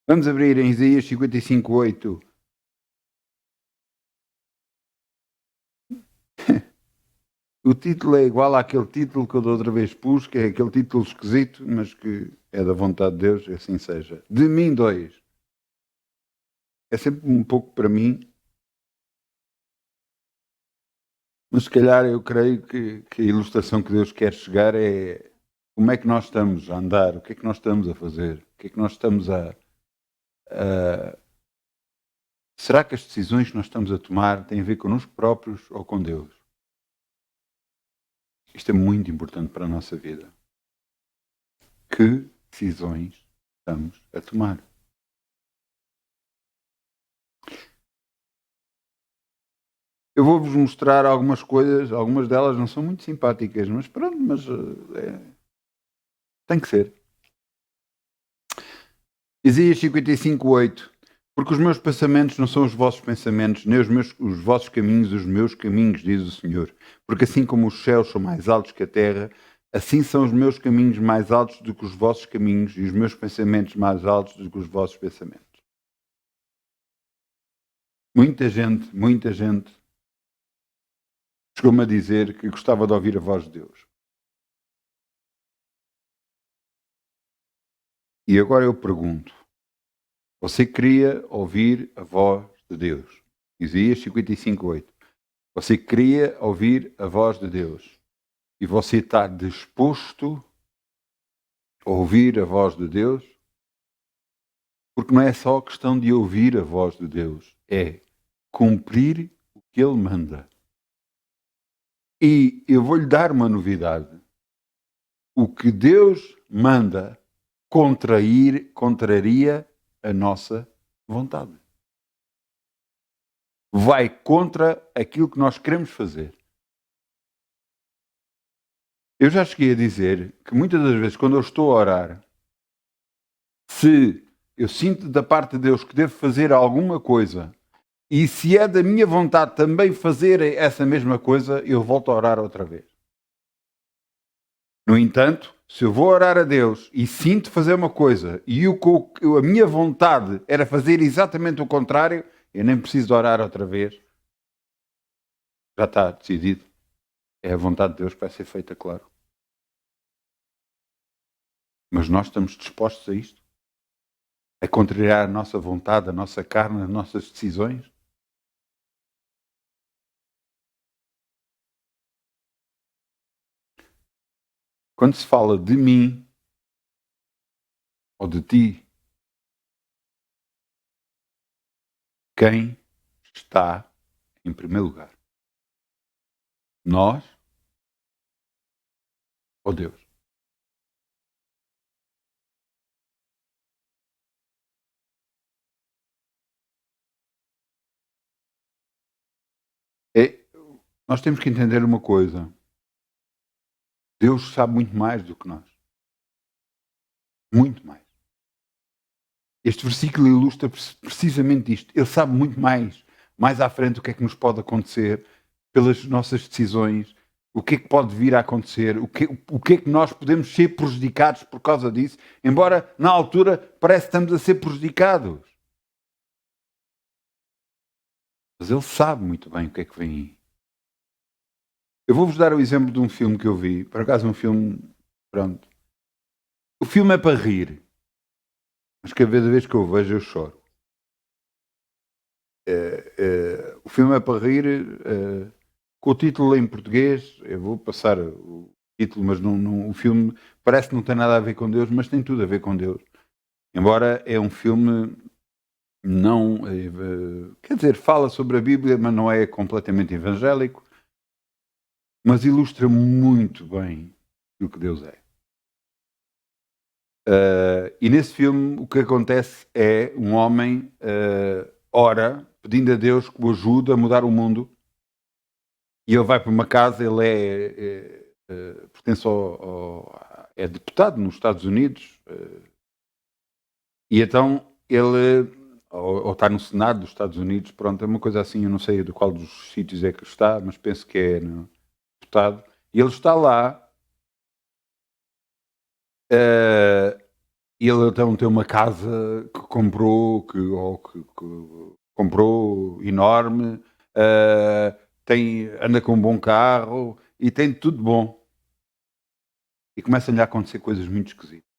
Vamos abrir em Isaías 55:8. O título é igual àquele título que eu da outra vez pus, que é aquele título esquisito, mas que é da vontade de Deus, assim seja. De mim dois. É sempre um pouco para mim, mas se calhar eu creio que a ilustração que Deus quer chegar é como é que nós estamos a andar, o que é que nós estamos a fazer, o que é que nós estamos a... Será que as decisões que nós estamos a tomar têm a ver connosco próprios ou com Deus? Isto é muito importante para a nossa vida. Que decisões estamos a tomar? Eu vou-vos mostrar algumas coisas, algumas delas não são muito simpáticas, mas pronto, mas tem que ser. Isaías 55:8. Porque os meus pensamentos não são os vossos pensamentos, nem os vossos caminhos os meus caminhos, diz o Senhor. Porque assim como os céus são mais altos que a terra, assim são os meus caminhos mais altos do que os vossos caminhos e os meus pensamentos mais altos do que os vossos pensamentos. Muita gente chegou-me a dizer que gostava de ouvir a voz de Deus. E agora eu pergunto, você queria ouvir a voz de Deus? Isaías 55:8. Você queria ouvir a voz de Deus? E você está disposto a ouvir a voz de Deus? Porque não é só questão de ouvir a voz de Deus, é cumprir o que Ele manda. E eu vou-lhe dar uma novidade. O que Deus manda contraria a nossa vontade. Vai contra aquilo que nós queremos fazer. Eu já cheguei a dizer que muitas das vezes quando eu estou a orar, se eu sinto da parte de Deus que devo fazer alguma coisa e se é da minha vontade também fazer essa mesma coisa, eu volto a orar outra vez. No entanto, se eu vou orar a Deus e sinto fazer uma coisa e a minha vontade era fazer exatamente o contrário, eu nem preciso orar outra vez. Já está decidido. É a vontade de Deus que vai ser feita, claro. Mas nós estamos dispostos a isto? A contrariar a nossa vontade, a nossa carne, as nossas decisões? Quando se fala de mim ou de ti, quem está em primeiro lugar? Nós ou Deus? É, nós temos que entender uma coisa. Deus sabe muito mais do que nós. Muito mais. Este versículo ilustra precisamente isto. Ele sabe muito mais à frente o que é que nos pode acontecer pelas nossas decisões, o que é que pode vir a acontecer, o que é que nós podemos ser prejudicados por causa disso, embora na altura parece que estamos a ser prejudicados. Mas ele sabe muito bem o que é que vem aí. Eu vou-vos dar o exemplo de um filme que eu vi, por acaso um filme, pronto. O filme é para rir, mas cada vez que eu vejo eu choro. O filme é para rir, com o título em português, eu vou passar o título, mas o filme parece que não tem nada a ver com Deus, mas tem tudo a ver com Deus. Embora é um filme não, quer dizer, fala sobre a Bíblia, mas não é completamente evangélico, mas ilustra muito bem o que Deus é. E nesse filme o que acontece é um homem ora pedindo a Deus que o ajude a mudar o mundo e ele vai para uma casa, ele pertence é deputado nos Estados Unidos e então ele ou está no Senado dos Estados Unidos, pronto, é uma coisa assim, eu não sei de qual dos sítios é que está, mas penso que é no deputado, e ele está lá E ele então tem uma casa que comprou, que comprou enorme, anda com um bom carro e tem tudo bom. E começam-lhe a acontecer coisas muito esquisitas.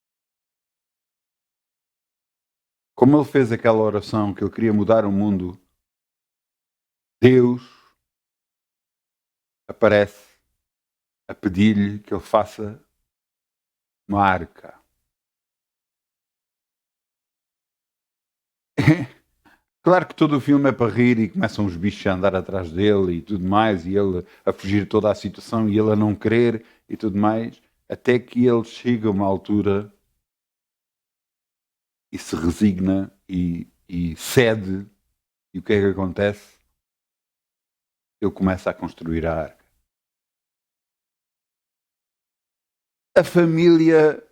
Como ele fez aquela oração que ele queria mudar o mundo, Deus aparece a pedir-lhe que ele faça uma arca. Claro que todo o filme é para rir e começam os bichos a andar atrás dele e tudo mais, e ele a fugir de toda a situação e ele a não querer e tudo mais, até que ele chega a uma altura e se resigna e cede. E o que é que acontece? Ele começa a construir a arca. A família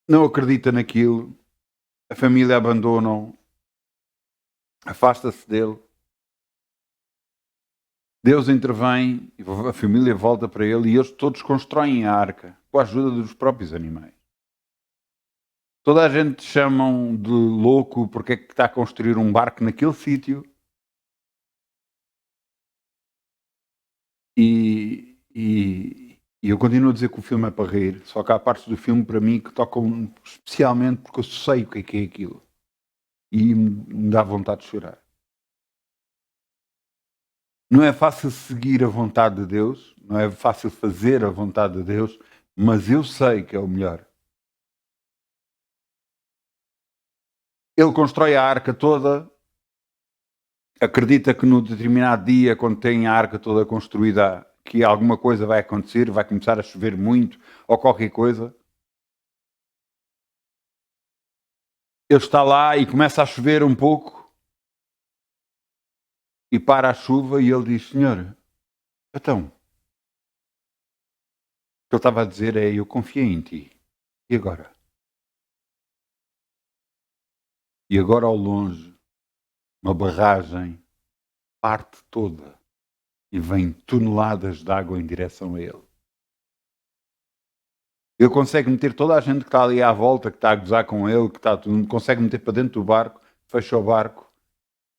não acredita naquilo, a família abandona-o, afasta-se dele. Deus intervém, a família volta para ele e eles todos constroem a arca com a ajuda dos próprios animais. Toda a gente chamam de louco porque é que está a construir um barco naquele sítio. E eu continuo a dizer que o filme é para rir, só que há partes do filme para mim que tocam especialmente porque eu sei o que é aquilo. E me dá vontade de chorar. Não é fácil seguir a vontade de Deus, não é fácil fazer a vontade de Deus, mas eu sei que é o melhor. Ele constrói a arca toda, acredita que no determinado dia, quando tem a arca toda construída, que alguma coisa vai acontecer, vai começar a chover muito ou qualquer coisa. Ele está lá e começa a chover um pouco e para a chuva e ele diz: Senhor, então, o que ele estava a dizer é: eu confiei em ti. E agora? E agora ao longe, uma barragem parte toda e vem toneladas de água em direção a ele. Ele consegue meter toda a gente que está ali à volta, que está a gozar com ele, que está tudo, consegue meter para dentro do barco, fecha o barco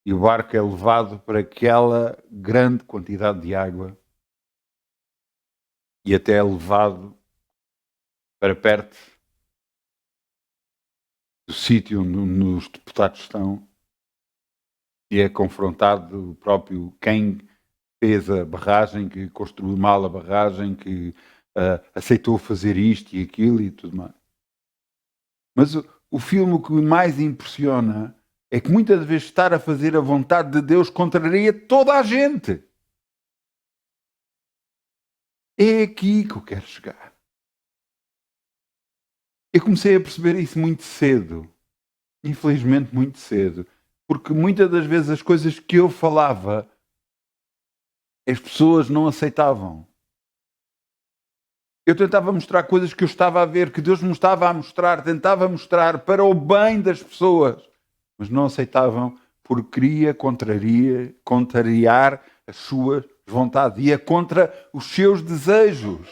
e o barco é levado para aquela grande quantidade de água e até é levado para perto do sítio onde os deputados estão e é confrontado o próprio quem fez a barragem, que construiu mal a barragem, que aceitou fazer isto e aquilo e tudo mais. Mas o filme que mais impressiona é que muitas vezes estar a fazer a vontade de Deus contraria toda a gente. É aqui que eu quero chegar. Eu comecei a perceber isso muito cedo. Infelizmente, muito cedo. Porque muitas das vezes as coisas que eu falava, as pessoas não aceitavam. Eu tentava mostrar coisas que eu estava a ver, que Deus me estava a mostrar, tentava mostrar para o bem das pessoas, mas não aceitavam porque queria contrariar as suas vontades, ia contra os seus desejos.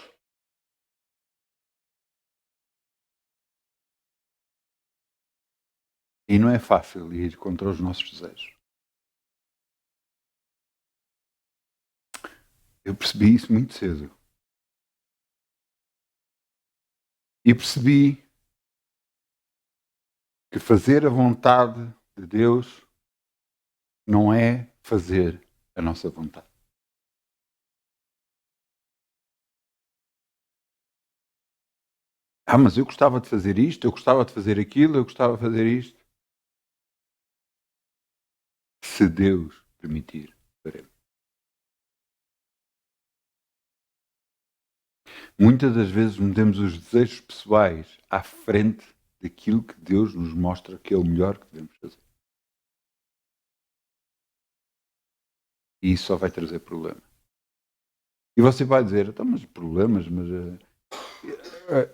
E não é fácil ir contra os nossos desejos. Eu percebi isso muito cedo. E percebi que fazer a vontade de Deus não é fazer a nossa vontade. Ah, mas eu gostava de fazer isto, eu gostava de fazer aquilo, eu gostava de fazer isto. Se Deus permitir, faremos. Muitas das vezes metemos os desejos pessoais à frente daquilo que Deus nos mostra que é o melhor que devemos fazer. E isso só vai trazer problema. E você vai dizer, então, mas problemas, mas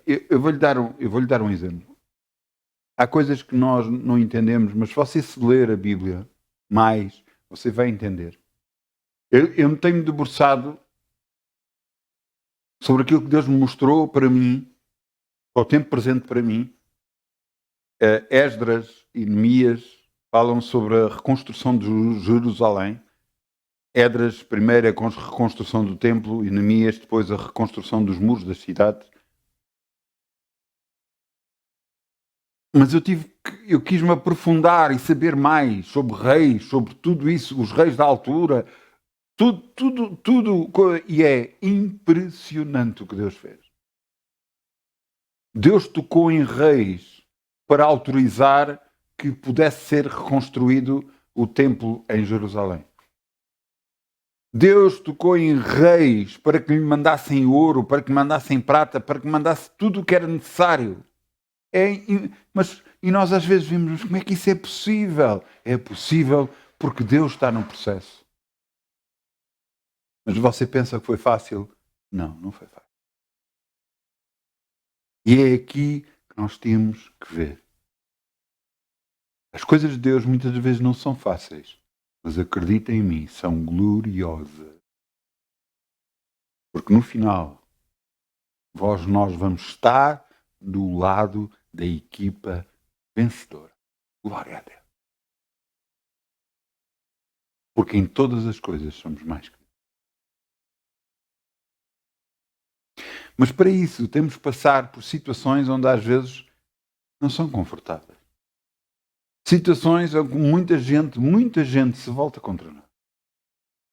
eu vou-lhe dar um exemplo. Há coisas que nós não entendemos, mas se você se ler a Bíblia mais, você vai entender. Eu me tenho debruçado sobre aquilo que Deus me mostrou para mim Para o tempo presente para mim, Esdras e Neemias falam sobre a reconstrução de Jerusalém. Esdras, primeiro, a reconstrução do templo, e Neemias, depois, a reconstrução dos muros das cidades. Mas eu quis me aprofundar e saber mais sobre reis, sobre tudo isso, os reis da altura, tudo, e é impressionante o que Deus fez. Deus tocou em reis para autorizar que pudesse ser reconstruído o templo em Jerusalém. Deus tocou em reis para que lhe mandassem ouro, para que lhe mandassem prata, para que lhe mandasse tudo o que era necessário. E nós às vezes vimos, como é que isso é possível? É possível porque Deus está no processo. Mas você pensa que foi fácil? Não, não foi fácil. E é aqui que nós temos que ver. As coisas de Deus muitas vezes não são fáceis, mas acredita em mim, são gloriosas. Porque no final, nós vamos estar do lado da equipa vencedora. Glória a Deus. Porque em todas as coisas somos mais que. Mas para isso temos que passar por situações onde às vezes não são confortáveis. Situações onde muita gente se volta contra nós.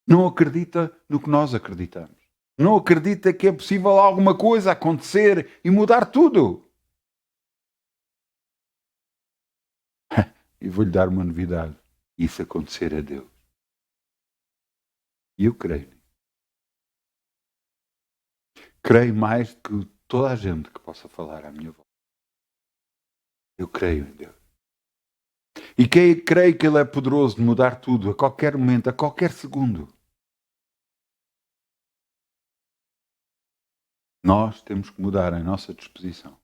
Não acredita no que nós acreditamos. Não acredita que é possível alguma coisa acontecer e mudar tudo. E vou-lhe dar uma novidade. Isso acontecer a Deus. E eu creio. Creio mais do que toda a gente que possa falar à minha volta. Eu creio em Deus. E creio que Ele é poderoso de mudar tudo, a qualquer momento, a qualquer segundo. Nós temos que mudar a nossa disposição.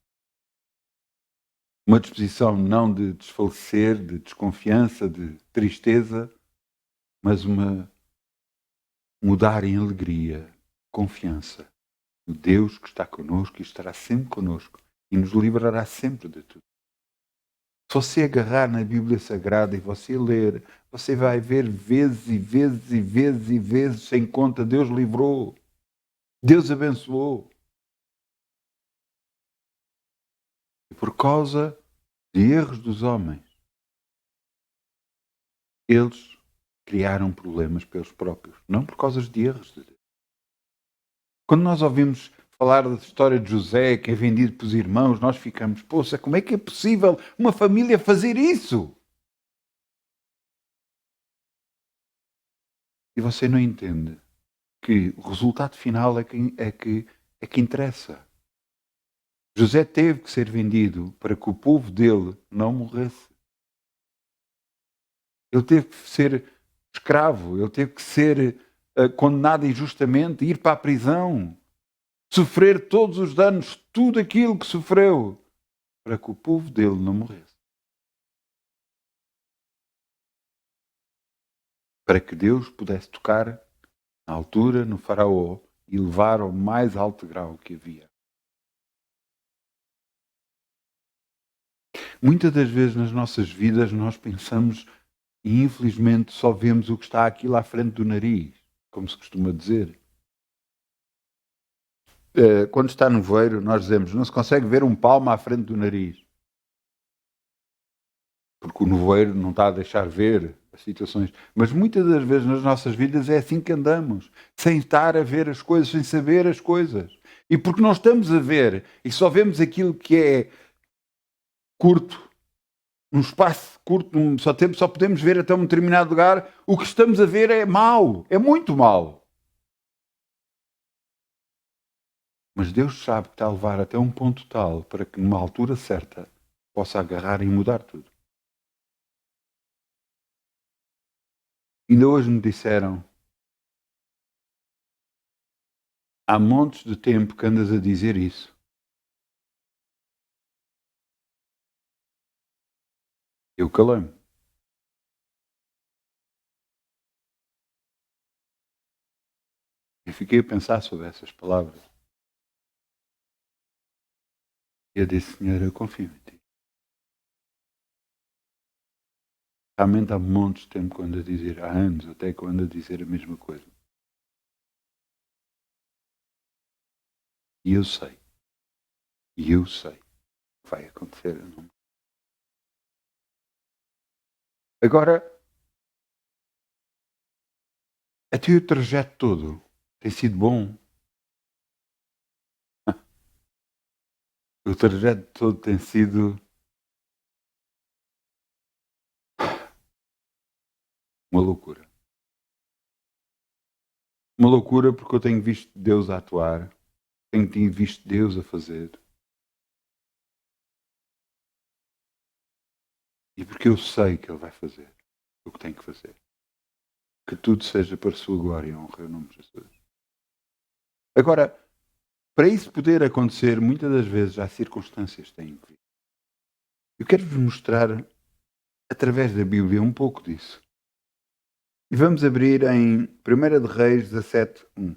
Uma disposição não de desfalecer, de desconfiança, de tristeza, mas mudar em alegria, confiança no Deus que está connosco e estará sempre connosco e nos livrará sempre de tudo. Se você agarrar na Bíblia Sagrada e você ler, você vai ver vezes e vezes e vezes e vezes sem conta. Deus livrou, Deus abençoou. E por causa de erros dos homens, eles criaram problemas para eles próprios, não por causa de erros de Deus. Quando nós ouvimos falar da história de José, que é vendido pelos irmãos, nós ficamos, poxa, como é que é possível uma família fazer isso? E você não entende que o resultado final é que interessa. José teve que ser vendido para que o povo dele não morresse. Ele teve que ser escravo, ele teve que ser condenado injustamente, ir para a prisão, sofrer todos os danos, tudo aquilo que sofreu, para que o povo dele não morresse. Para que Deus pudesse tocar na altura no faraó e levar ao mais alto grau que havia. Muitas das vezes nas nossas vidas nós pensamos e infelizmente só vemos o que está aqui lá à frente do nariz, como se costuma dizer. Quando está no nevoeiro, nós dizemos, não se consegue ver um palmo à frente do nariz. Porque o nevoeiro não está a deixar ver as situações. Mas muitas das vezes nas nossas vidas é assim que andamos, sem estar a ver as coisas, sem saber as coisas. E porque não estamos a ver e só vemos aquilo que é curto, num espaço curto, só podemos ver até um determinado lugar, o que estamos a ver é mau, é muito mau. Mas Deus sabe que está a levar até um ponto tal para que numa altura certa possa agarrar e mudar tudo. Ainda hoje me disseram, há montes de tempo que andas a dizer isso. Eu calei-me. Eu fiquei a pensar sobre essas palavras. E eu disse: Senhor, eu confio em ti. Realmente há montes de tempo quando a dizer, há anos até quando a dizer a mesma coisa. E eu sei que vai acontecer. Agora, até o trajeto todo tem sido bom. O trajeto todo tem sido uma loucura. Uma loucura porque eu tenho visto Deus a atuar, tenho visto Deus a fazer. E porque eu sei que Ele vai fazer o que tem que fazer. Que tudo seja para a sua glória e honra, em nome de Jesus. Agora, para isso poder acontecer, muitas das vezes há circunstâncias que têm que vir. Eu quero-vos mostrar, através da Bíblia, um pouco disso. E vamos abrir em 1 de Reis 17:1.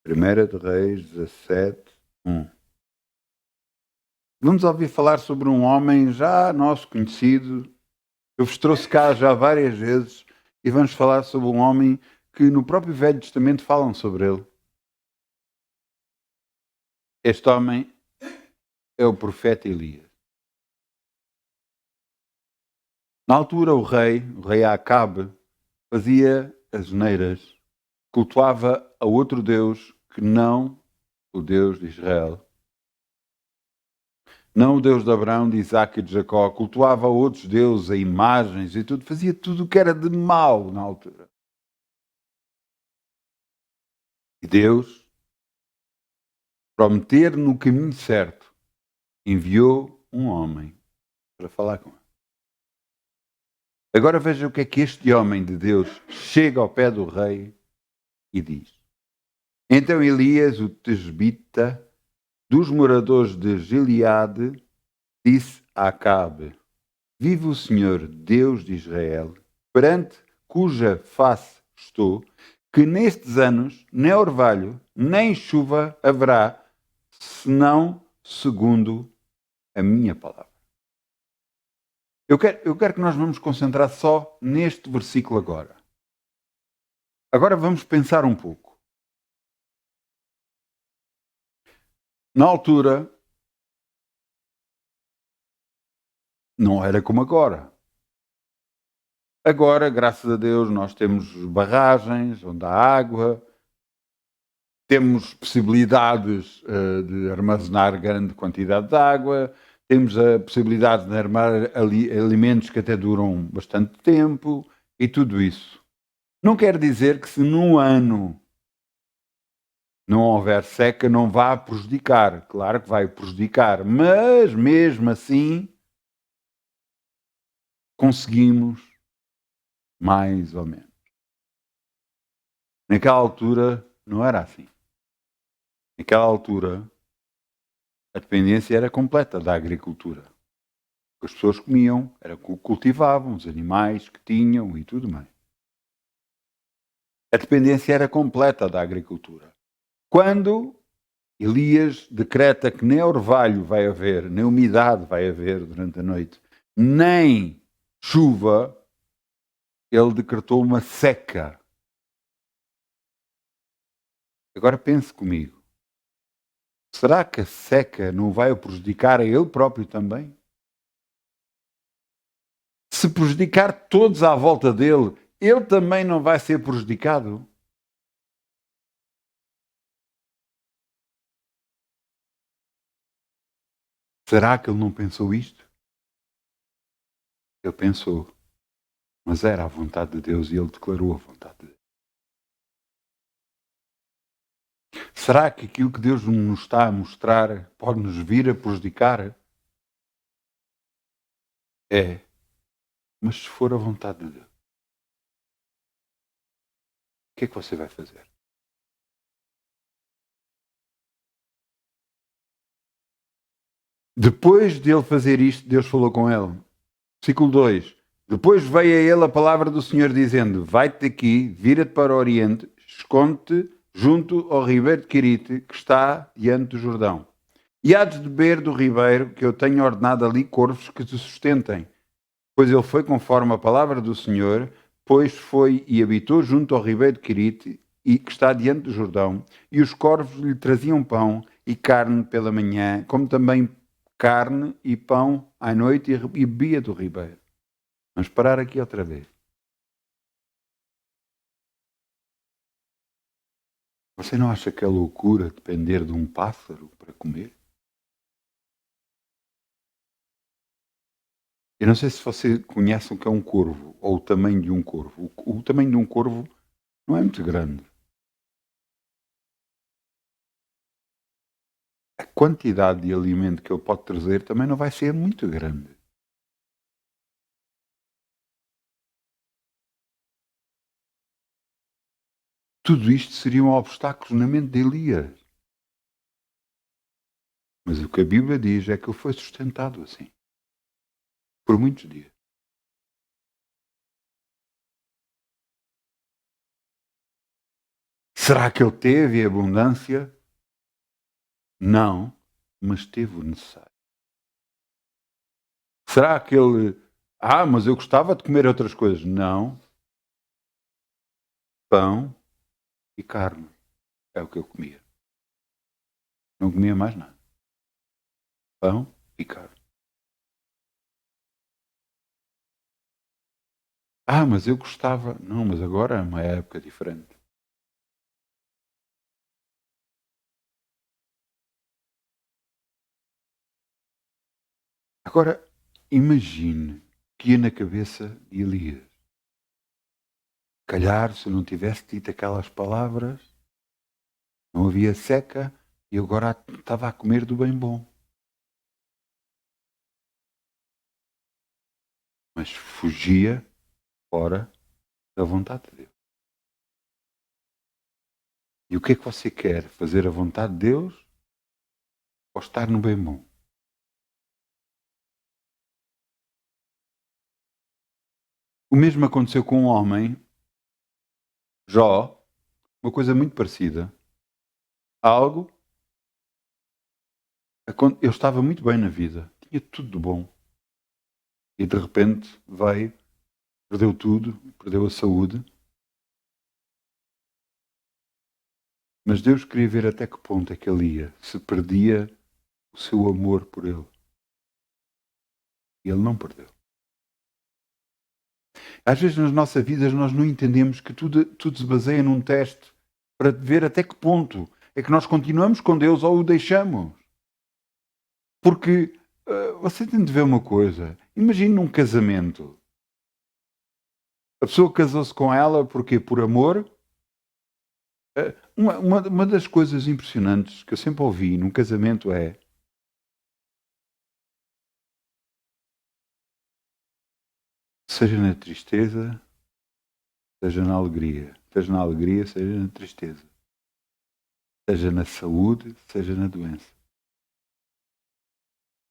1 de Reis 17:1. Vamos ouvir falar sobre um homem já nosso conhecido. Eu vos trouxe cá já várias vezes e vamos falar sobre um homem que no próprio Velho Testamento falam sobre ele. Este homem é o profeta Elias. Na altura o rei Acabe, fazia asneiras, cultuava a outro Deus que não o Deus de Israel. Não o Deus de Abraão, de Isaac e de Jacó, cultuava outros deuses, a imagens e tudo, fazia tudo o que era de mal na altura. E Deus, para o meter no caminho certo, enviou um homem para falar com ele. Agora veja o que é que este homem de Deus chega ao pé do rei e diz. Então Elias, o tesbita, dos moradores de Gileade, disse a Acabe: Vive o Senhor, Deus de Israel, perante cuja face estou, que nestes anos nem orvalho, nem chuva haverá, senão segundo a minha palavra. Eu quero que nós vamos concentrar só neste versículo agora. Agora vamos pensar um pouco. Na altura, não era como agora. Agora, graças a Deus, nós temos barragens onde há água, temos possibilidades de armazenar grande quantidade de água, temos a possibilidade de armazenar alimentos que até duram bastante tempo e tudo isso. Não quer dizer que se num ano não houver seca não vá prejudicar. Claro que vai prejudicar, mas mesmo assim conseguimos mais ou menos. Naquela altura não era assim. Naquela altura a dependência era completa da agricultura. O que as pessoas comiam era o que cultivavam, os animais que tinham e tudo mais. A dependência era completa da agricultura. Quando Elias decreta que nem orvalho vai haver, nem umidade vai haver durante a noite, nem chuva, ele decretou uma seca. Agora pense comigo. Será que a seca não vai o prejudicar a ele próprio também? Se prejudicar todos à volta dele, ele também não vai ser prejudicado? Será que ele não pensou isto? Ele pensou, mas era a vontade de Deus e ele declarou a vontade de Deus. Será que aquilo que Deus nos está a mostrar pode nos vir a prejudicar? É, mas se for a vontade de Deus, o que é que você vai fazer? Depois de ele fazer isto, Deus falou com ele. Versículo 2. Depois veio a ele a palavra do Senhor dizendo, vai-te daqui, vira-te para o oriente, esconde-te junto ao ribeiro de Querite, que está diante do Jordão. E há de beber do ribeiro, que eu tenho ordenado ali corvos que te sustentem. Pois ele foi conforme a palavra do Senhor, pois foi e habitou junto ao ribeiro de Querite, e que está diante do Jordão, e os corvos lhe traziam pão e carne pela manhã, como também carne e pão à noite, e bebia do ribeiro. Vamos parar aqui outra vez. Você não acha que é loucura depender de um pássaro para comer? Eu não sei se você conhece o que é um corvo, ou o tamanho de um corvo. O tamanho de um corvo não é muito grande. A quantidade de alimento que ele pode trazer também não vai ser muito grande. Tudo isto seriam obstáculos na mente de Elias. Mas o que a Bíblia diz é que ele foi sustentado assim, por muitos dias. Será que ele teve abundância? Não, mas teve o necessário. Será que ele. Mas eu gostava de comer outras coisas? Não. Pão e carne é o que eu comia. Não comia mais nada. Pão e carne. Mas eu gostava. Não, mas agora é uma época diferente. Agora, imagine que ia na cabeça de Elias. Calhar, se não tivesse dito aquelas palavras, não havia seca e agora estava a comer do bem bom. Mas fugia fora da vontade de Deus. E o que é que você quer? Fazer a vontade de Deus ou estar no bem bom? O mesmo aconteceu com um homem, Jó, uma coisa muito parecida. Algo, eu estava muito bem na vida, tinha tudo de bom. E de repente veio, perdeu tudo, perdeu a saúde. Mas Deus queria ver até que ponto é que ele ia, se perdia o seu amor por ele. E ele não perdeu. Às vezes nas nossas vidas nós não entendemos que tudo se baseia num teste para ver até que ponto é que nós continuamos com Deus ou o deixamos. Porque você tem de ver uma coisa. Imagine um casamento. A pessoa casou-se com ela porque por amor. Uma das coisas impressionantes que eu sempre ouvi num casamento é seja na tristeza, seja na alegria. Seja na alegria, seja na tristeza. Seja na saúde, seja na doença.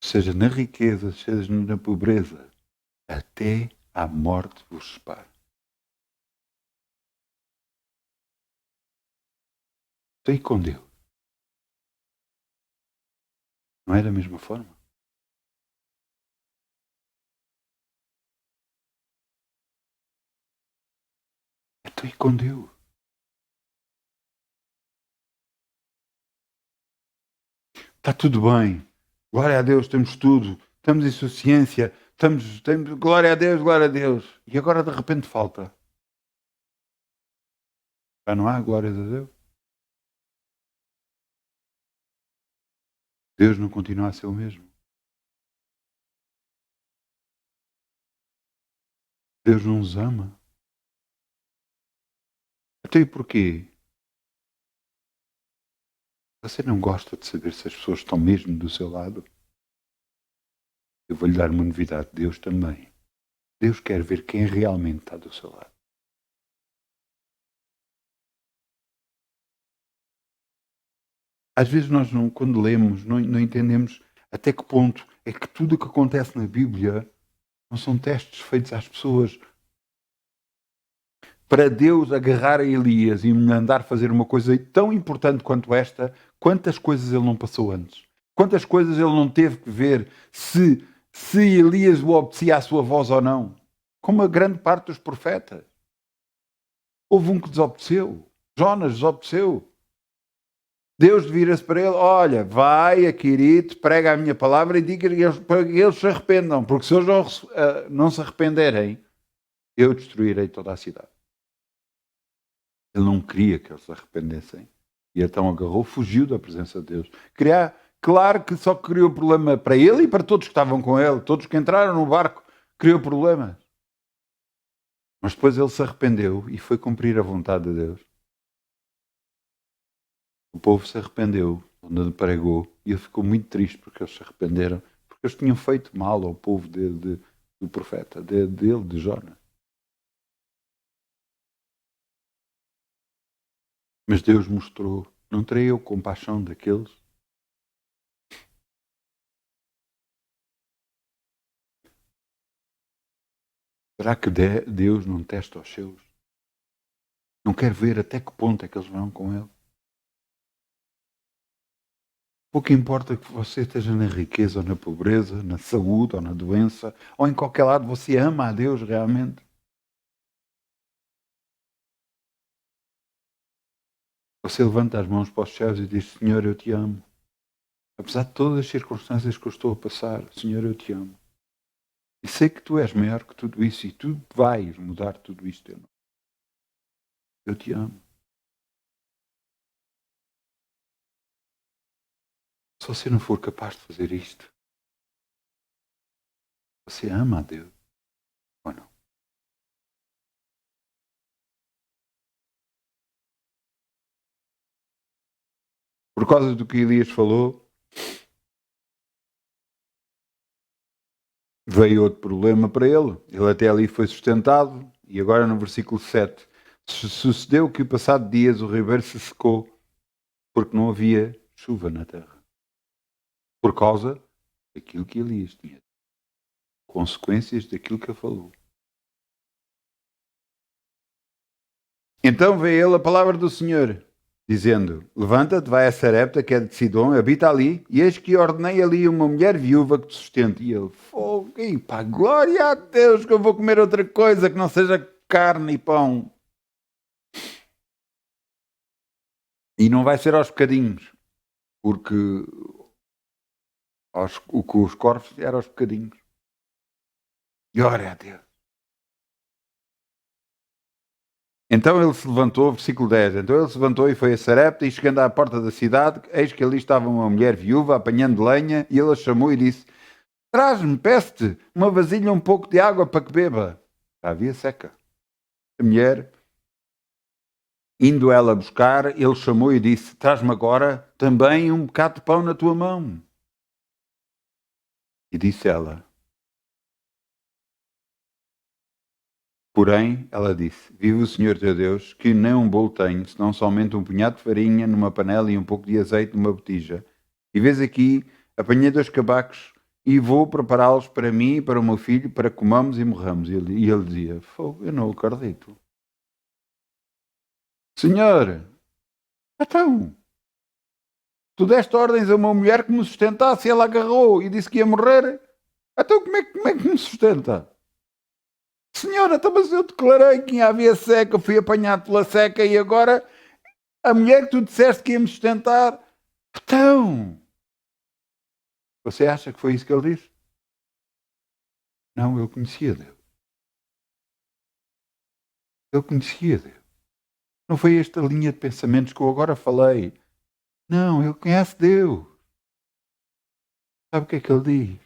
Seja na riqueza, seja na pobreza. Até à morte vos separe. Estou aí com Deus. Não é da mesma forma? Estou aí com Deus. Está tudo bem. Glória a Deus, temos tudo. Estamos em suficiência. Temos glória a Deus, glória a Deus. E agora de repente falta. Já não há glórias a Deus? Deus não continua a ser o mesmo. Deus não nos ama. Até e porquê? Você não gosta de saber se as pessoas estão mesmo do seu lado? Eu vou-lhe dar uma novidade. Deus também. Deus quer ver quem realmente está do seu lado. Às vezes nós, quando lemos, não entendemos até que ponto é que tudo o que acontece na Bíblia não são testes feitos às pessoas para Deus agarrar a Elias e me mandar fazer uma coisa tão importante quanto esta, quantas coisas ele não passou antes? Quantas coisas ele não teve que ver se Elias o obedecia à sua voz ou não? Como a grande parte dos profetas. Houve um que desobedeceu. Jonas desobedeceu. Deus vira-se para ele: olha, vai a Quirite, prega a minha palavra e diga para que eles se arrependam, porque se eles não se arrependerem, eu destruirei toda a cidade. Ele não queria que eles se arrependessem. E então agarrou, fugiu da presença de Deus. Claro que só criou problema para ele e para todos que estavam com ele. Todos que entraram no barco, criou problemas. Mas depois ele se arrependeu e foi cumprir a vontade de Deus. O povo se arrependeu, onde ele pregou, e ele ficou muito triste porque eles se arrependeram, porque eles tinham feito mal ao povo do profeta, dele, de Jonas. Mas Deus mostrou: não terei eu compaixão daqueles? Será que Deus não testa os seus? Não quer ver até que ponto é que eles vão com ele? Pouco importa que você esteja na riqueza ou na pobreza, na saúde ou na doença, ou em qualquer lado, você ama a Deus realmente? Você levanta as mãos para os céus e diz: Senhor, eu te amo. Apesar de todas as circunstâncias que eu estou a passar, Senhor, eu te amo. E sei que tu és maior que tudo isso e tu vais mudar tudo isto. Eu te amo. Se você não for capaz de fazer isto, você ama a Deus ou não? Por causa do que Elias falou, veio outro problema para ele. Ele até ali foi sustentado, e agora no versículo 7. Sucedeu que, passado dias, o ribeiro se secou, porque não havia chuva na terra. Por causa daquilo que Elias tinha. Consequências daquilo que ele falou. Então veio ele a palavra do Senhor, dizendo: levanta-te, vai a Sarepta, que é de Sidom, habita ali, e eis que ordenei ali uma mulher viúva que te sustente. E ele: fogo, e pá, glória a Deus, que eu vou comer outra coisa que não seja carne e pão. E não vai ser aos bocadinhos, porque o que os corvos era aos bocadinhos. Glória a Deus. Então ele se levantou, versículo 10, então ele se levantou e foi a Sarepta, e chegando à porta da cidade, eis que ali estava uma mulher viúva apanhando lenha, e ele a chamou e disse: traz-me, peço-te, uma vasilha, um pouco de água para que beba. Já havia seca. A mulher, indo ela buscar, ele chamou e disse: traz-me agora também um bocado de pão na tua mão. E disse ela. Porém, ela disse: vive o Senhor teu Deus, que nem um bolo tenho, senão somente um punhado de farinha numa panela e um pouco de azeite numa botija. E vês aqui, apanhei 2 cabacos e vou prepará-los para mim e para o meu filho, para que comamos e morramos. E ele dizia: fogo, eu não acredito. Senhor, então, tu deste ordens a uma mulher que me sustentasse e ela agarrou e disse que ia morrer. Então como é que me sustenta? Senhora, então, mas eu declarei que havia seca, fui apanhado pela seca e agora a mulher que tu disseste que ia me sustentar. Então, você acha que foi isso que ele disse? Não, ele conhecia Deus. Ele conhecia Deus. Não foi esta linha de pensamentos que eu agora falei. Não, ele conhece Deus. Sabe o que é que ele diz?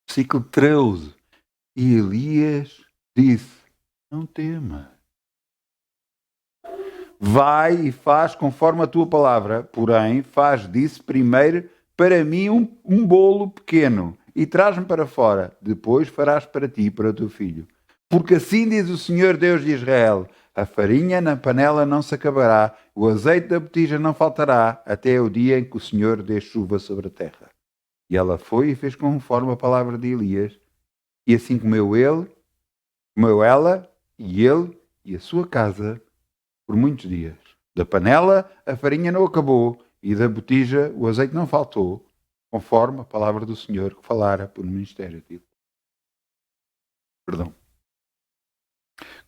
Versículo 13. E Elias disse: não temas. Vai e faz conforme a tua palavra, porém faz disso primeiro para mim um bolo pequeno e traz-me para fora. Depois farás para ti e para o teu filho. Porque assim diz o Senhor Deus de Israel: a farinha na panela não se acabará, o azeite da botija não faltará, até o dia em que o Senhor dê chuva sobre a terra. E ela foi e fez conforme a palavra de Elias. E assim comeu ela, e ele e a sua casa por muitos dias. Da panela a farinha não acabou e da botija o azeite não faltou, conforme a palavra do Senhor que falara por ministério de Perdão.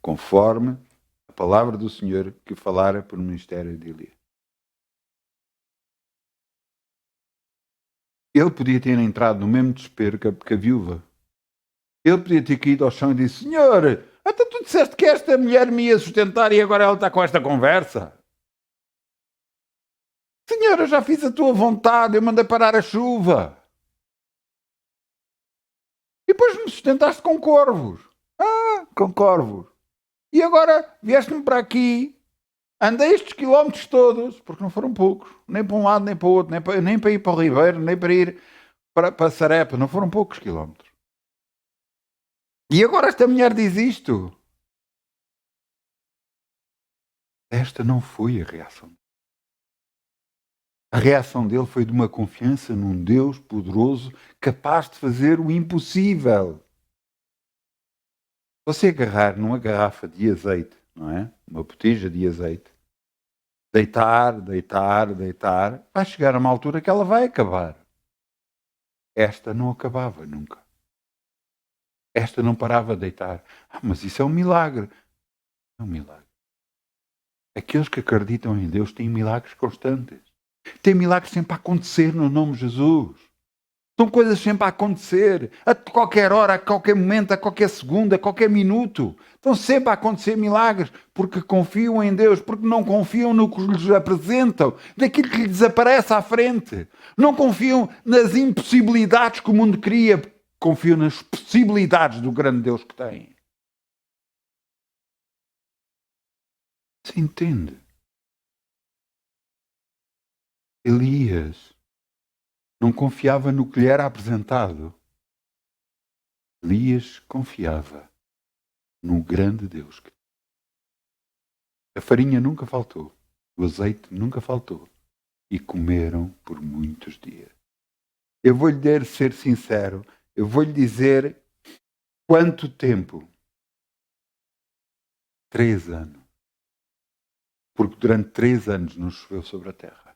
Conforme a palavra do Senhor que falara por ministério de Elias. Ele podia ter entrado no mesmo desespero que a viúva. Ele podia ter caído ao chão e disse: Senhor, até tu disseste que esta mulher me ia sustentar e agora ela está com esta conversa. Senhor, eu já fiz a tua vontade, eu mandei parar a chuva. E depois me sustentaste com corvos. Com corvos. E agora vieste-me para aqui. Andei estes quilómetros todos, porque não foram poucos. Nem para um lado, nem para o outro. Nem para ir para o Ribeiro, nem para ir para Sarepa. Não foram poucos quilómetros. E agora esta mulher diz isto. Esta não foi a reação. A reação dele foi de uma confiança num Deus poderoso, capaz de fazer o impossível. Você agarrar numa garrafa de azeite, não é? Uma botija de azeite, deitar, vai chegar a uma altura que ela vai acabar. Esta não acabava nunca. Esta não parava de deitar. Mas isso é um milagre. É um milagre. Aqueles que acreditam em Deus têm milagres constantes. Tem milagres sempre a acontecer no nome de Jesus. São coisas sempre a acontecer. A qualquer hora, a qualquer momento, a qualquer segundo, a qualquer minuto. Estão sempre a acontecer milagres. Porque confiam em Deus. Porque não confiam no que lhes apresentam. Daquilo que lhes aparece à frente. Não confiam nas impossibilidades que o mundo cria. Confiam nas possibilidades do grande Deus que tem. Você entende? Elias não confiava no que lhe era apresentado. Elias confiava no grande Deus. A farinha nunca faltou, o azeite nunca faltou, e comeram por muitos dias. Eu vou-lhe ser sincero, eu vou-lhe dizer quanto tempo. 3 anos. Porque durante 3 anos não choveu sobre a terra.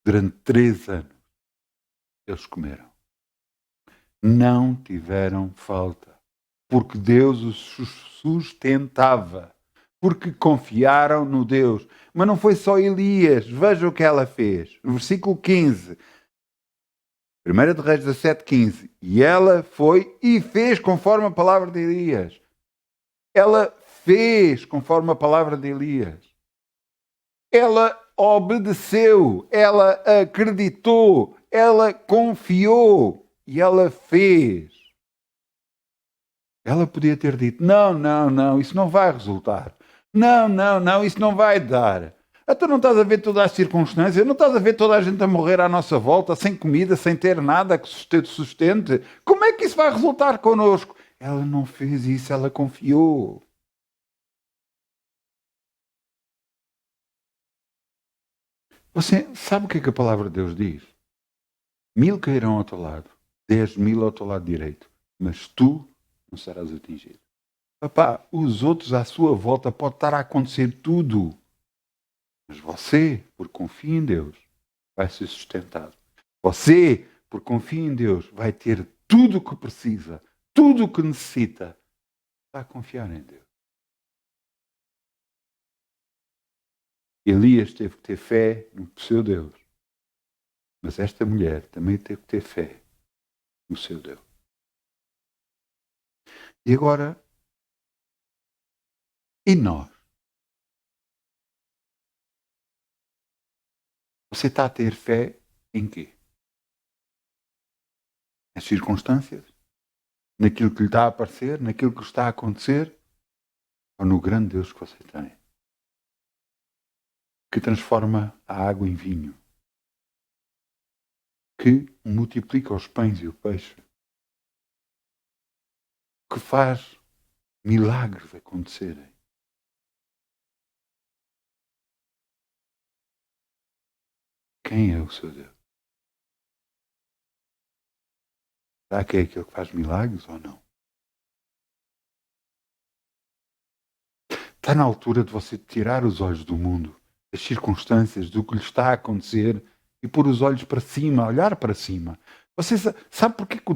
Durante 3 anos eles comeram. Não tiveram falta. Porque Deus os sustentava. Porque confiaram no Deus. Mas não foi só Elias. Veja o que ela fez. No versículo 15. 1 de Reis 17, 15. E ela foi e fez conforme a palavra de Elias. Ela fez conforme a palavra de Elias. Ela obedeceu. Ela acreditou. Ela confiou. E ela fez. Ela podia ter dito: não, isso não vai resultar. Não, isso não vai dar. Tu não estás a ver todas as circunstâncias? Não estás a ver toda a gente a morrer à nossa volta, sem comida, sem ter nada que sustente? Como é que isso vai resultar connosco? Ela não fez isso, ela confiou. Você sabe o que é que a palavra de Deus diz? 1000 cairão ao teu lado, 10.000 ao teu lado direito, mas tu não serás atingido. Papá, os outros à sua volta pode estar a acontecer tudo. Mas você, por confia em Deus, vai ser sustentado. Você, por confia em Deus, vai ter tudo o que precisa, tudo o que necessita. Está a confiar em Deus. Elias teve que ter fé no seu Deus. Mas esta mulher também teve que ter fé no seu Deus. E agora, e nós? Você está a ter fé em quê? Nas circunstâncias? Naquilo que lhe está a aparecer? Naquilo que está a acontecer? Ou no grande Deus que você tem? Que transforma a água em vinho? Que multiplica os pães e o peixe? Que faz milagres acontecerem? Quem é o seu Deus? Será que é aquele que faz milagres ou não? Está na altura de você tirar os olhos do mundo, das circunstâncias, do que lhe está a acontecer e pôr os olhos para cima, olhar para cima. Você sabe porque que o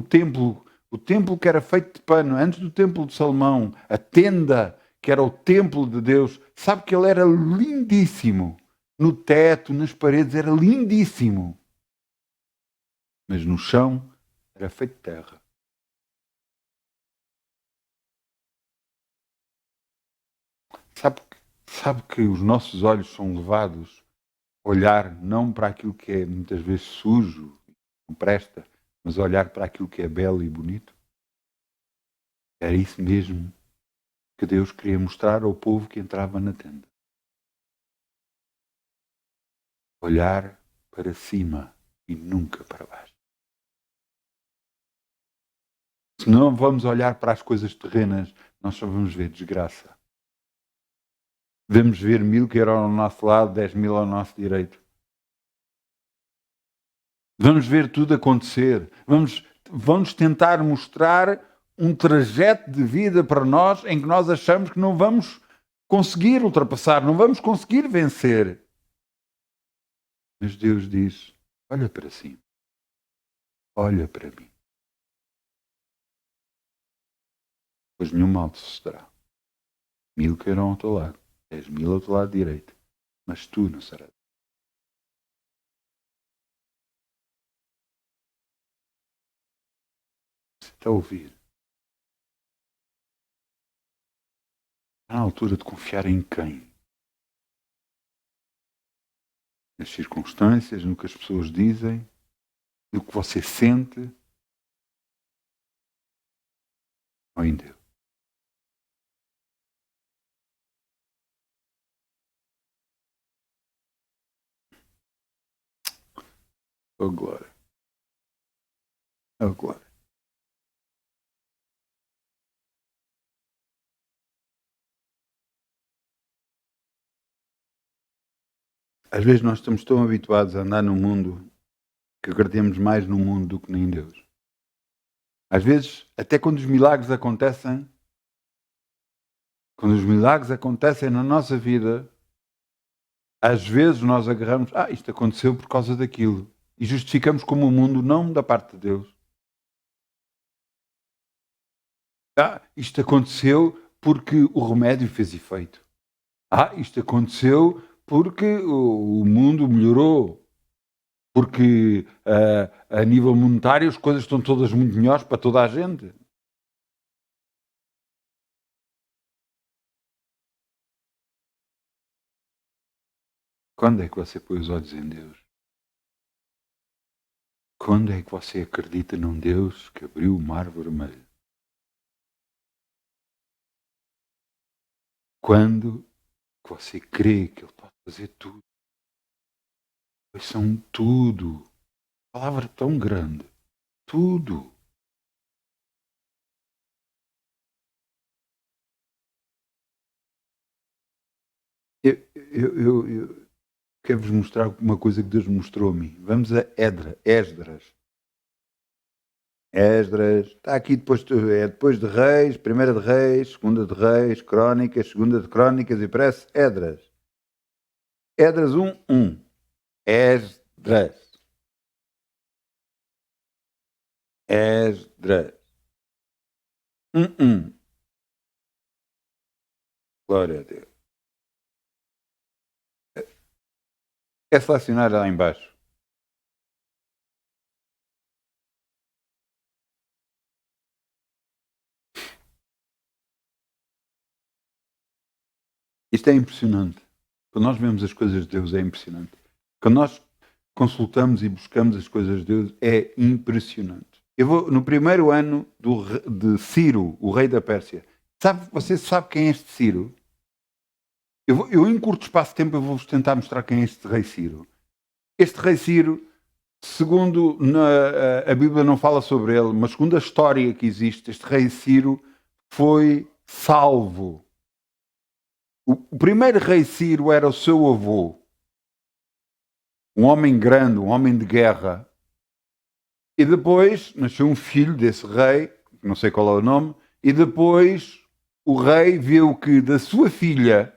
templo que era feito de pano, antes do templo de Salomão, a tenda que era o templo de Deus, sabe que ele era lindíssimo. No teto, nas paredes, era lindíssimo. Mas no chão era feito de terra. Sabe que os nossos olhos são levados a olhar não para aquilo que é muitas vezes sujo, não presta, mas olhar para aquilo que é belo e bonito? Era isso mesmo que Deus queria mostrar ao povo que entrava na tenda. Olhar para cima e nunca para baixo. Se não vamos olhar para as coisas terrenas, nós só vamos ver desgraça. Devemos ver 1000 que eram ao nosso lado, 10.000 ao nosso direito. Vamos ver tudo acontecer. Vamos tentar mostrar um trajeto de vida para nós em que nós achamos que não vamos conseguir ultrapassar, não vamos conseguir vencer. Mas Deus diz: olha para cima. Olha para mim. Pois nenhum mal te sucederá. 1000 que irão ao teu lado, 10.000 ao teu lado direito, mas tu não serás. Você está a ouvir? Está na altura de confiar em quem? Nas circunstâncias, no que as pessoas dizem, no que você sente, ou em Deus? Oh glória! Oh glória! Às vezes nós estamos tão habituados a andar no mundo que acreditamos mais no mundo do que em Deus. Às vezes, até quando os milagres acontecem na nossa vida, às vezes nós agarramos, isto aconteceu por causa daquilo, e justificamos como o mundo, não da parte de Deus. Isto aconteceu porque o remédio fez efeito. Isto aconteceu porque o mundo melhorou. Porque a nível monetário as coisas estão todas muito melhores para toda a gente. Quando é que você põe os olhos em Deus? Quando é que você acredita num Deus que abriu o mar vermelho? Quando que você crê que Ele pode fazer tudo? Pois são tudo. Palavra tão grande. Tudo. Eu quero-vos mostrar uma coisa que Deus mostrou a mim. Vamos a Esdras. Esdras, está aqui depois de Reis, Primeira de Reis, Segunda de Reis, Crónicas, Segunda de Crónicas e parece Esdras. Esdras 1:1. Esdras. Esdras. 1:1. Glória a Deus. É selecionar lá embaixo. Isto é impressionante. Quando nós vemos as coisas de Deus é impressionante. Quando nós consultamos e buscamos as coisas de Deus é impressionante. Eu vou no primeiro ano de Ciro, o rei da Pérsia. Você sabe quem é este Ciro? Eu em curto espaço de tempo eu vou-vos tentar mostrar quem é este rei Ciro. Este rei Ciro, segundo a Bíblia não fala sobre ele, mas segundo a história que existe, este rei Ciro foi salvo. O primeiro rei Ciro era o seu avô, um homem grande, um homem de guerra. E depois nasceu um filho desse rei, não sei qual é o nome, e depois o rei viu que da sua filha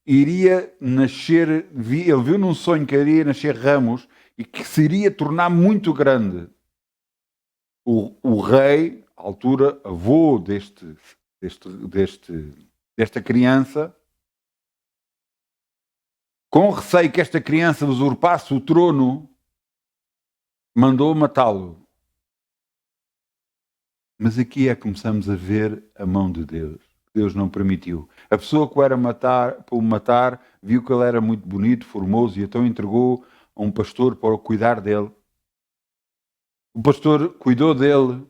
iria nascer, ele viu num sonho que iria nascer ramos e que se iria tornar muito grande. O rei, à altura, avô desta criança, com receio que esta criança usurpasse o trono, mandou matá-lo. Mas aqui é que começamos a ver a mão de Deus. Deus não permitiu. A pessoa que o era para o matar viu que ele era muito bonito, formoso, e então entregou a um pastor para cuidar dele. O pastor cuidou dele,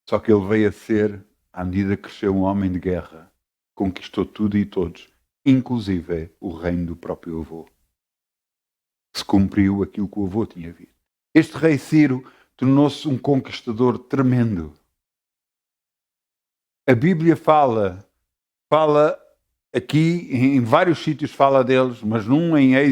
só que ele veio a ser, à medida que cresceu, um homem de guerra. Conquistou tudo e todos, inclusive o reino do próprio avô. Se cumpriu aquilo que o avô tinha visto. Este rei Ciro tornou-se um conquistador tremendo. A Bíblia fala aqui, em vários sítios fala deles, mas num em em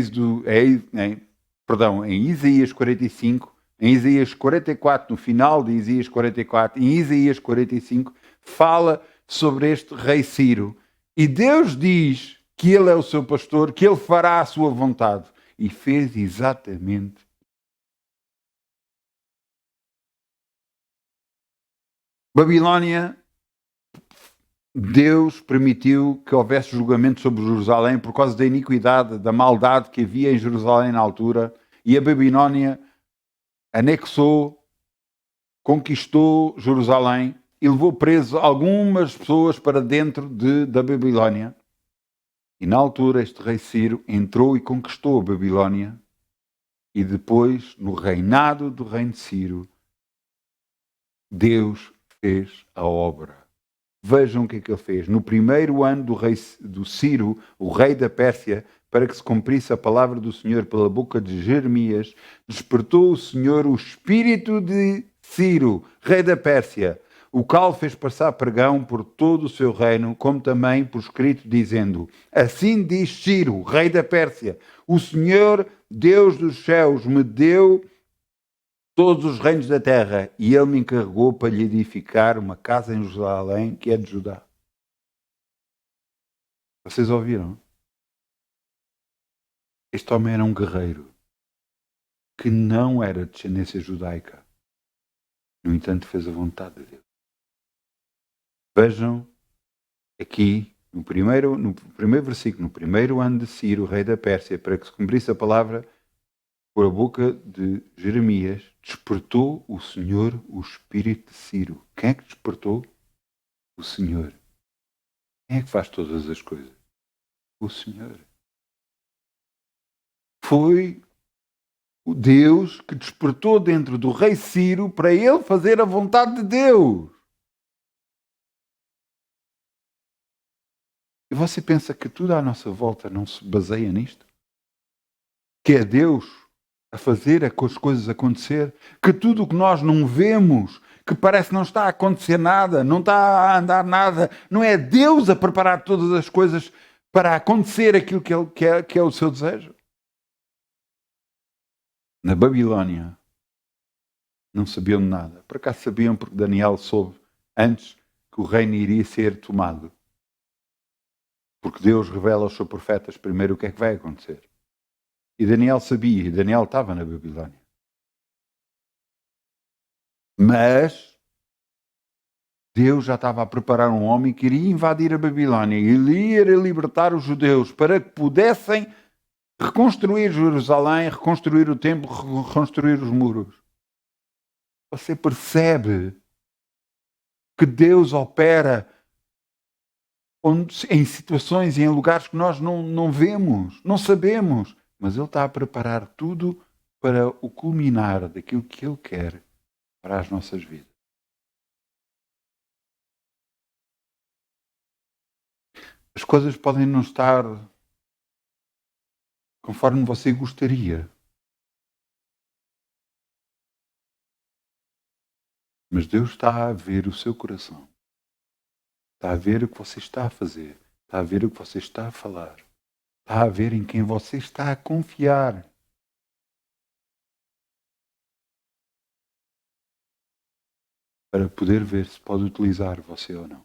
Isaías 45, em Isaías 44, no final de Isaías 44, em Isaías 45, fala sobre este rei Ciro. E Deus diz que ele é o seu pastor, que ele fará a sua vontade. E fez exatamente. Babilónia, Deus permitiu que houvesse julgamento sobre Jerusalém por causa da iniquidade, da maldade que havia em Jerusalém na altura, e a Babilónia anexou, conquistou Jerusalém e levou preso algumas pessoas para dentro da Babilónia. E na altura este rei Ciro entrou e conquistou a Babilónia, e depois, no reinado do reino de Ciro, Deus fez a obra. Vejam o que é que ele fez. No primeiro ano do Ciro, o rei da Pérsia, para que se cumprisse a palavra do Senhor pela boca de Jeremias, despertou o Senhor o espírito de Ciro, rei da Pérsia, o qual fez passar pregão por todo o seu reino, como também por escrito, dizendo: assim diz Ciro, rei da Pérsia, o Senhor, Deus dos céus, me deu todos os reinos da terra, e ele me encarregou para lhe edificar uma casa em Jerusalém, que é de Judá. Vocês ouviram? Este homem era um guerreiro que não era de descendência judaica. No entanto, fez a vontade de Deus. Vejam aqui, no primeiro versículo, no primeiro ano de Ciro, rei da Pérsia, para que se cumprisse a palavra por a boca de Jeremias, despertou o Senhor o espírito de Ciro. Quem é que despertou? O Senhor. Quem é que faz todas as coisas? O Senhor. Foi o Deus que despertou dentro do rei Ciro para ele fazer a vontade de Deus. E você pensa que tudo à nossa volta não se baseia nisto? Que é Deus a fazer as coisas acontecer? Que tudo o que nós não vemos, que parece não está a acontecer nada, não está a andar nada, não é Deus a preparar todas as coisas para acontecer aquilo que é o seu desejo? Na Babilónia não sabiam de nada. Por acaso sabiam porque Daniel soube antes que o reino iria ser tomado. Porque Deus revela aos seus profetas primeiro o que é que vai acontecer. E Daniel sabia, e Daniel estava na Babilónia. Mas Deus já estava a preparar um homem que iria invadir a Babilónia e ele ia libertar os judeus para que pudessem reconstruir Jerusalém, reconstruir o templo, reconstruir os muros. Você percebe que Deus opera em situações e em lugares que nós não vemos, não sabemos, mas Ele está a preparar tudo para o culminar daquilo que Ele quer para as nossas vidas. As coisas podem não estar conforme você gostaria, mas Deus está a ver o seu coração, está a ver o que você está a fazer, está a ver o que você está a falar, está a ver em quem você está a confiar. Para poder ver se pode utilizar você ou não.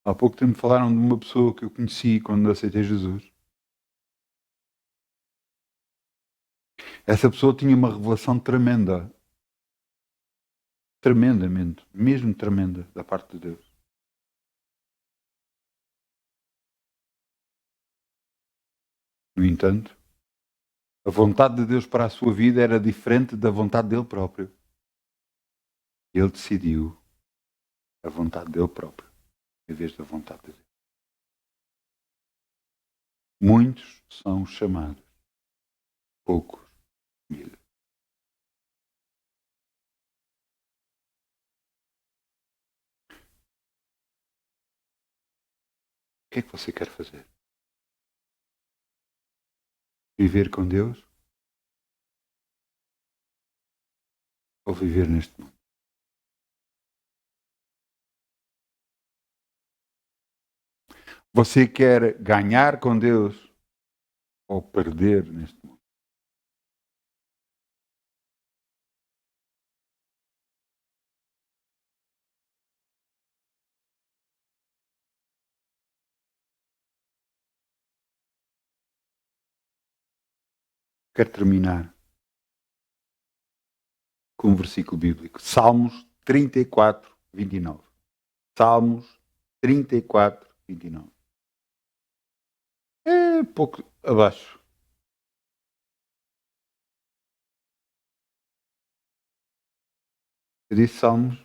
Há pouco tempo falaram de uma pessoa que eu conheci quando aceitei Jesus. Essa pessoa tinha uma revelação tremenda, tremendamente, mesmo tremenda, da parte de Deus. No entanto, a vontade de Deus para a sua vida era diferente da vontade dele próprio. Ele decidiu a vontade dele próprio, em vez da vontade de Deus. Muitos são chamados, poucos escolhidos. O que é que você quer fazer? Viver com Deus ou viver neste mundo? Você quer ganhar com Deus ou perder neste mundo? Quero terminar com um versículo bíblico. Salmos 34, 29. Salmos 34, 29. É pouco abaixo. Eu disse Salmos.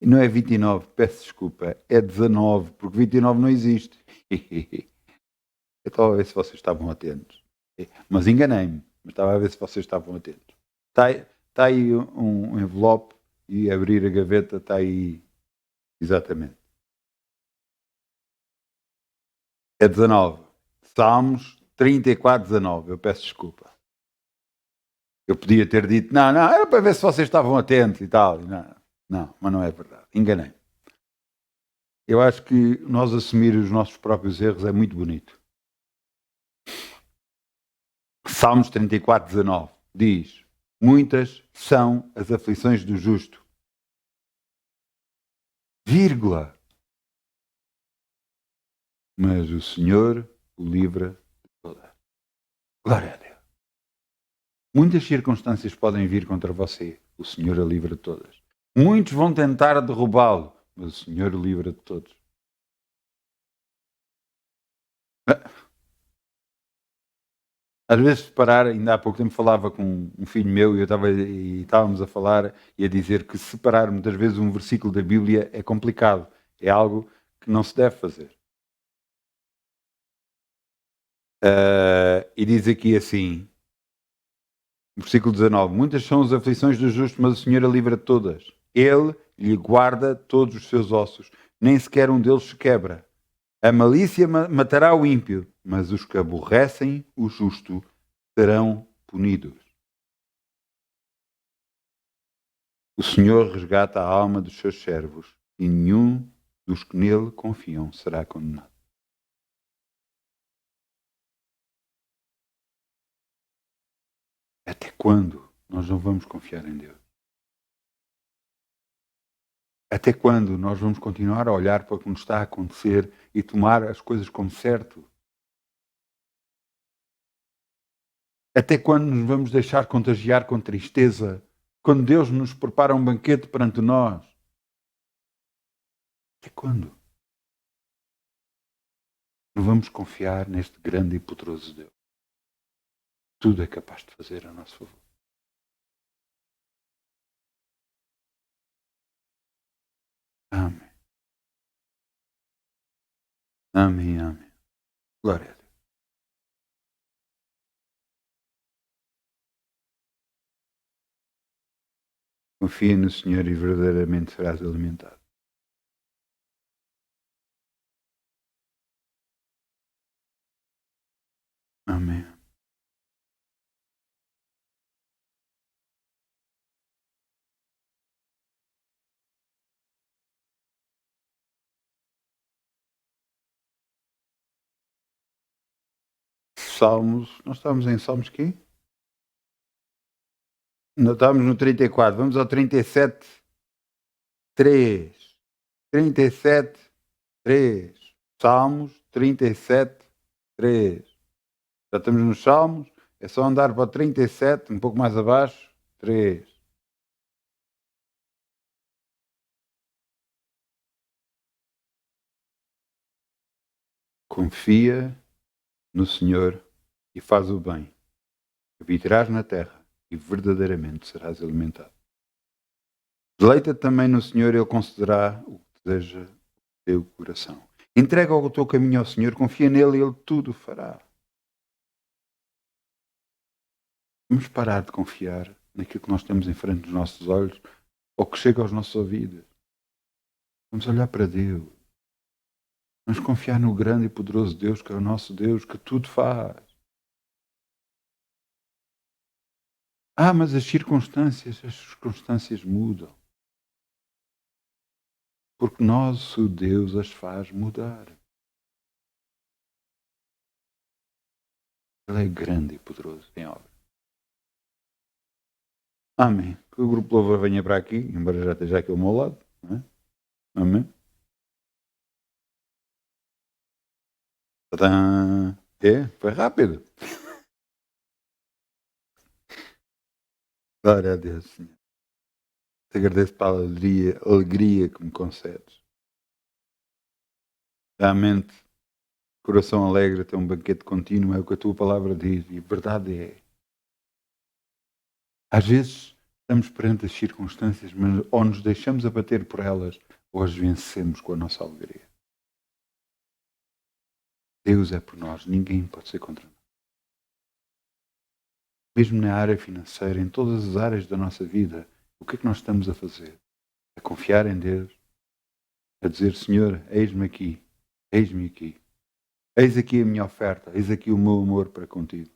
Não é 29, peço desculpa. É 19, porque 29 não existe. Eu estava a ver se vocês estavam atentos. Mas enganei-me. Mas estava a ver se vocês estavam atentos. Está aí um envelope e abrir a gaveta está aí exatamente. É 19. Salmos 34, 19. Eu peço desculpa. Eu podia ter dito, não, era para ver se vocês estavam atentos e tal. Não, não, mas não é verdade. Enganei. Eu acho que nós assumir os nossos próprios erros é muito bonito. Salmos 34, 19 diz: muitas são as aflições do justo, vírgula, mas o Senhor o livra de todas. Glória a Deus. Muitas circunstâncias podem vir contra você, o Senhor a livra de todas. Muitos vão tentar derrubá-lo, mas o Senhor o livra de todos. Às vezes, separar, ainda há pouco tempo falava com um filho meu e estávamos a falar e a dizer que separar muitas vezes um versículo da Bíblia é complicado. É algo que não se deve fazer. E diz aqui assim, versículo 19: muitas são as aflições do justo, mas o Senhor a livra de todas. Ele lhe guarda todos os seus ossos, nem sequer um deles se quebra. A malícia matará o ímpio, mas os que aborrecem o justo serão punidos. O Senhor resgata a alma dos seus servos, e nenhum dos que nele confiam será condenado. Até quando nós não vamos confiar em Deus? Até quando nós vamos continuar a olhar para o que nos está a acontecer e tomar as coisas como certo? Até quando nos vamos deixar contagiar com tristeza, quando Deus nos prepara um banquete perante nós? Até quando? Não vamos confiar neste grande e poderoso Deus. Tudo é capaz de fazer a nosso favor. Amém. Amém, amém. Glória a Deus. Confia no Senhor e verdadeiramente serás alimentado. Amém. Salmos, nós estamos em Salmos quê? Não, estamos no 34, vamos ao 37, 3. 37, 3. Salmos 37, 3. Já estamos nos Salmos, é só andar para o 37, um pouco mais abaixo, 3. Confia no Senhor e faz o bem. Habitarás na terra e verdadeiramente serás alimentado. Deleita também no Senhor, Ele concederá o que deseja o teu coração. Entrega o teu caminho ao Senhor, confia nele e Ele tudo fará. Vamos parar de confiar naquilo que nós temos em frente dos nossos olhos ou que chega aos nossos ouvidos. Vamos olhar para Deus. Vamos confiar no grande e poderoso Deus, que é o nosso Deus, que tudo faz. Mas as circunstâncias mudam. Porque nosso Deus as faz mudar. Ele é grande e poderoso em obra. Amém. Que o grupo de louvor venha para aqui, embora já esteja aqui ao meu lado. Não é? Amém. Tadã! Foi rápido. Glória a Deus, Senhor. Te agradeço pela alegria que me concedes. Dá a mente, coração alegre, tem um banquete contínuo, é o que a tua palavra diz, e a verdade é. Às vezes estamos perante as circunstâncias, mas ou nos deixamos abater por elas, ou as vencemos com a nossa alegria. Deus é por nós, ninguém pode ser contra nós. Mesmo na área financeira, em todas as áreas da nossa vida, o que é que nós estamos a fazer? A confiar em Deus, a dizer, Senhor, eis-me aqui, eis aqui a minha oferta, eis aqui o meu amor para contigo,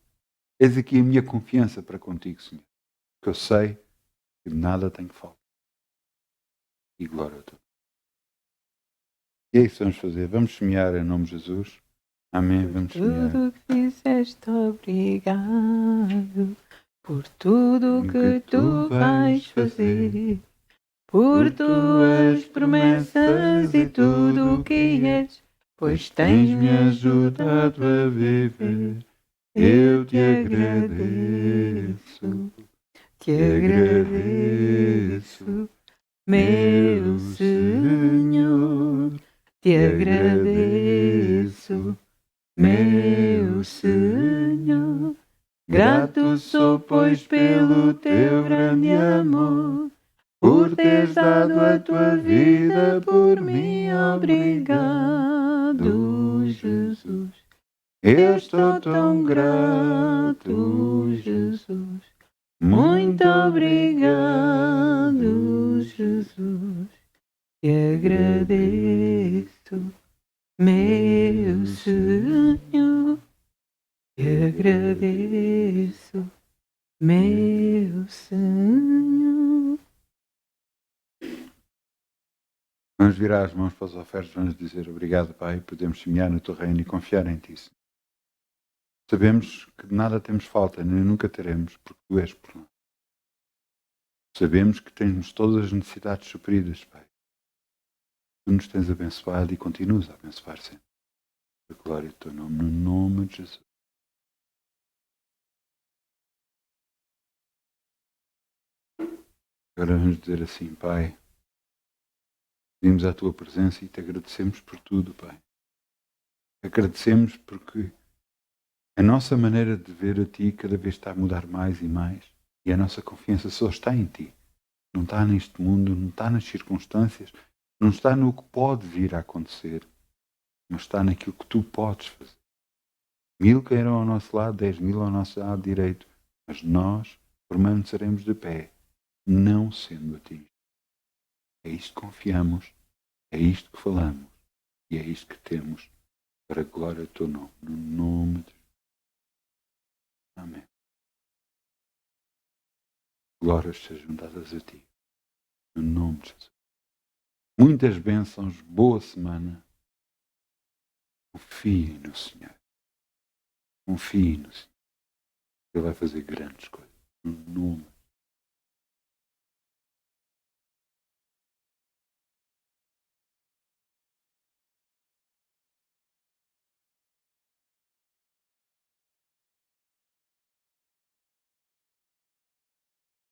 eis aqui a minha confiança para contigo, Senhor, que eu sei que nada tenho falta. E glória a Deus. E é isso que vamos fazer, vamos semear em nome de Jesus. Amém, vamos semear. Tudo que fizeste, obrigado. Por tudo que tu vais fazer. Por tuas promessas e tudo o que és. Pois tens-me ajudado a viver. Eu te agradeço. Te agradeço, meu Senhor. Te agradeço. Meu Senhor, grato sou, pois, pelo teu grande amor, por teres dado a tua vida por mim. Obrigado, Jesus. Eu estou tão grato, Jesus. Muito obrigado, Jesus. Te agradeço. Meu Senhor, te agradeço, meu Senhor. Vamos virar as mãos para as ofertas, vamos dizer obrigado, Pai, podemos semear no teu reino e confiar em ti. Sabemos que de nada temos falta, nem nunca teremos, porque tu és por nós. Sabemos que temos todas as necessidades supridas, Pai. Tu nos tens abençoado e continuas a abençoar sempre. A glória do teu nome, no nome de Jesus. Agora vamos dizer assim, Pai, pedimos a tua presença e te agradecemos por tudo, Pai. Agradecemos porque a nossa maneira de ver a ti cada vez está a mudar mais e mais. E a nossa confiança só está em ti. Não está neste mundo, não está nas circunstâncias, não está no que pode vir a acontecer, mas está naquilo que tu podes fazer. 1000 cairão ao nosso lado, 10.000 ao nosso lado direito, mas nós permaneceremos de pé, não sendo atingidos. É isto que confiamos, é isto que falamos e é isto que temos para a glória do teu nome, no nome de Jesus. Amém. Glórias sejam dadas a ti, no nome de Jesus. Muitas bênçãos, boa semana. Confie no Senhor. Confie no Senhor. Ele vai fazer grandes coisas. Numa.